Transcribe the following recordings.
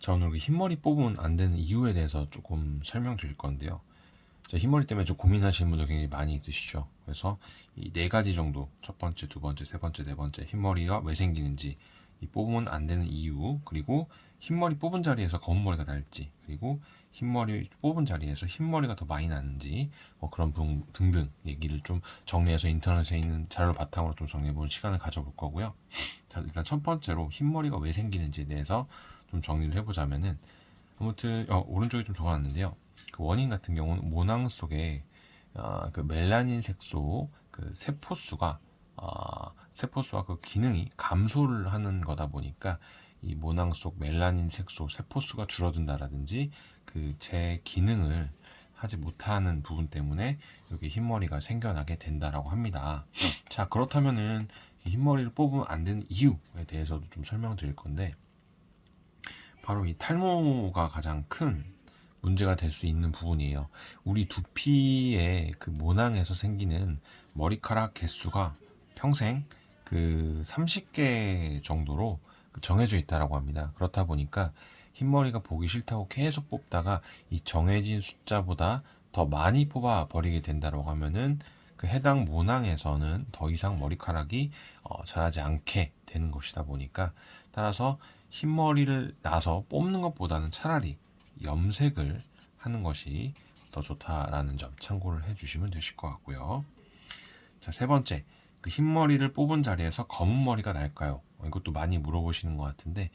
자, 오늘 그 흰머리 뽑으면 안 되는 이유에 대해서 조금 설명드릴 건데요. 자, 흰머리 때문에 좀 고민하시는 분들 굉장히 많이 있으시죠. 그래서 이 네 가지 정도, 첫 번째, 두 번째, 세 번째, 네 번째, 흰머리가 왜 생기는지, 이 뽑으면 안 되는 이유, 그리고 흰머리 뽑은 자리에서 검은 머리가 날지, 그리고 흰머리 뽑은 자리에서 흰머리가 더 많이 나는지, 뭐 그런 등등 얘기를 좀 정리해서 인터넷에 있는 자료 바탕으로 좀 정리해보는 시간을 가져볼 거고요. 자, 일단 첫 번째로 흰머리가 왜 생기는지에 대해서 좀 정리를 해보자면은, 아무튼 오른쪽에 좀 적어놨는데요. 그 원인 같은 경우는 모낭 속에 그 멜라닌 색소 그 세포수가 그 기능이 감소를 하는 거다 보니까 이 모낭 속 멜라닌 색소 세포수가 줄어든다라든지 그 제 기능을 하지 못하는 부분 때문에 여기 흰머리가 생겨나게 된다라고 합니다. 자, 그렇다면은 흰머리를 뽑으면 안 되는 이유에 대해서도 좀 설명드릴 건데, 바로 이 탈모가 가장 큰 문제가 될 수 있는 부분이에요. 우리 두피의 그 모낭에서 생기는 머리카락 개수가 평생 그 30개 정도로 정해져 있다라고 합니다. 그렇다 보니까 흰머리가 보기 싫다고 계속 뽑다가 이 정해진 숫자보다 더 많이 뽑아 버리게 된다고 하면은 그 해당 모낭에서는 더 이상 머리카락이 자라지 않게 되는 것이다 보니까, 따라서 흰머리를 나서 뽑는 것보다는 차라리 염색을 하는 것이 더 좋다라는 점 참고를 해주시면 되실 것 같고요. 자, 세 번째, 그 흰머리를 뽑은 자리에서 검은 머리가 날까요? 이것도 많이 물어보시는 것 같은데,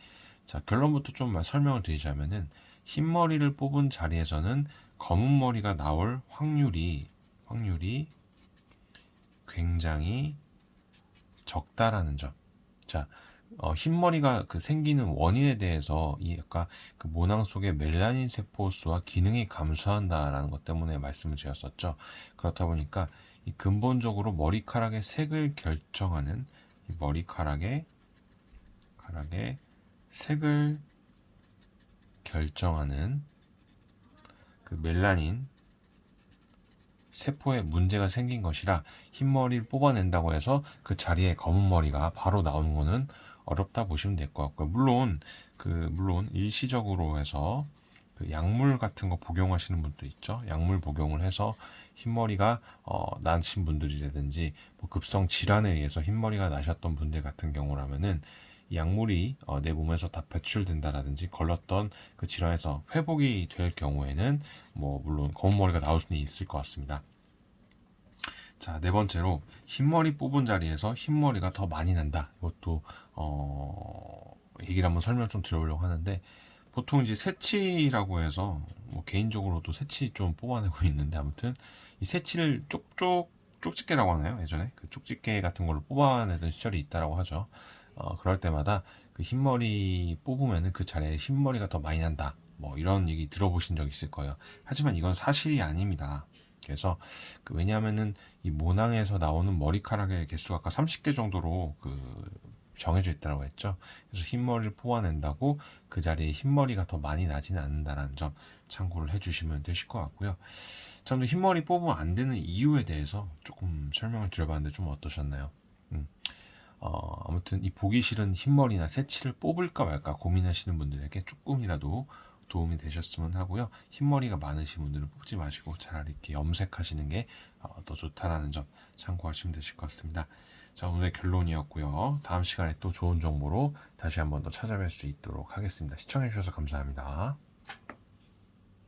자, 결론부터 좀 설명을 드리자면은, 흰머리를 뽑은 자리에서는 검은 머리가 나올 확률이 굉장히 적다라는 점. 자, 흰머리가 그 생기는 원인에 대해서 이 아까 그 모낭 속의 멜라닌 세포 수와 기능이 감소한다라는 것 때문에 말씀을 드렸었죠. 그렇다 보니까 이 근본적으로 머리카락의 색을 결정하는 이 머리카락의 색을 결정하는 그 멜라닌 세포에 문제가 생긴 것이라 흰머리를 뽑아낸다고 해서 그 자리에 검은 머리가 바로 나오는 거는 어렵다 보시면 될 것 같고요. 물론 일시적으로 해서 그 약물 같은 거 복용하시는 분도 있죠. 약물 복용을 해서 흰머리가 나신 분들이라든지 뭐 급성 질환에 의해서 흰머리가 나셨던 분들 같은 경우라면은 이 약물이 내 몸에서 다 배출된다라든지 걸렸던 그 질환에서 회복이 될 경우에는 뭐 물론 검은 머리가 나올 수는 있을 것 같습니다. 자, 네 번째로 흰머리 뽑은 자리에서 흰머리가 더 많이 난다. 이것도 얘기를 한번 설명 좀 드려보려고 하는데, 보통 이제 새치라고 해서 뭐 개인적으로도 새치 좀 뽑아내고 있는데, 아무튼 이 새치를 쪽집게라고 하나요? 예전에 그 쪽집게 같은 걸로 뽑아내던 시절이 있다라고 하죠. 그럴 때마다 그 흰머리 뽑으면은 그 자리에 흰머리가 더 많이 난다. 뭐 이런 얘기 들어보신 적 있을 거예요. 하지만 이건 사실이 아닙니다. 그래서 왜냐하면은 이 모낭에서 나오는 머리카락의 개수가 아까 30개 정도로 정해져 있다고 했죠. 그래서 흰머리를 뽑아낸다고 그 자리에 흰머리가 더 많이 나지는 않는다라는 점 참고를 해주시면 되실 것 같고요. 저는 흰머리 뽑으면 안 되는 이유에 대해서 조금 설명을 드려봤는데 좀 어떠셨나요? 아무튼 이 보기 싫은 흰머리나 새치를 뽑을까 말까 고민하시는 분들에게 조금이라도 도움이 되셨으면 하고요. 흰머리가 많으신 분들은 뽑지 마시고 차라리 이렇게 염색하시는 게 더 좋다라는 점 참고하시면 되실 것 같습니다. 자, 오늘의 결론이었고요. 다음 시간에 또 좋은 정보로 다시 한번 더 찾아뵐 수 있도록 하겠습니다. 시청해주셔서 감사합니다.